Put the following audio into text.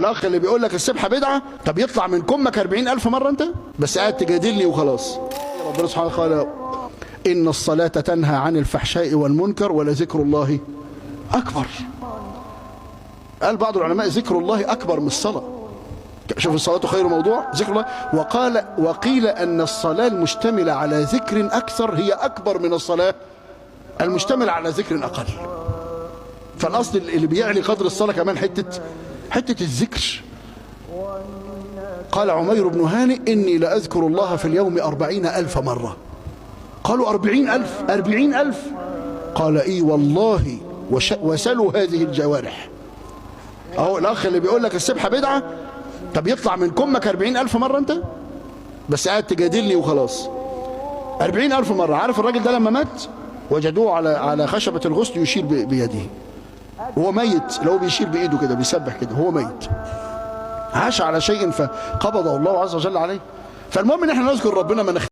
الاخ اللي بيقول لك السبحه بدعه، طب يطلع من كمك 40,000 مره انت بس قاعد تجادلني وخلاص. ربنا سبحانه وتعالى قال ان الصلاه تنهى عن الفحشاء والمنكر ولذكر الله اكبر. قال بعض العلماء ذكر الله اكبر من الصلاه. شوف الصلاه خير موضوع ذكر الله. وقيل ان الصلاه المشتمله على ذكر اكثر هي اكبر من الصلاه المشتمله على ذكر اقل. فالاصل اللي بيعلي قدر الصلاه كمان حته الذكر. قال عمير بن هانئ اني لاذكر الله في اليوم 40,000 مره. قالوا 40,000 قال اي والله وسلوا هذه الجوارح. اهو الاخ اللي بيقول لك السبحه بدعه، طب يطلع من كمك 40,000 مره انت بس قاعد تجادلني وخلاص. 40,000 مره. عارف الراجل ده لما مات وجدوه على خشبه الغسل يشير بيده وهو ميت، لو بيشير بايده كده بيسبح كده هو ميت. عاش على شيء فقبضه الله عز وجل عليه. فالمهم ان احنا نذكر ربنا، ما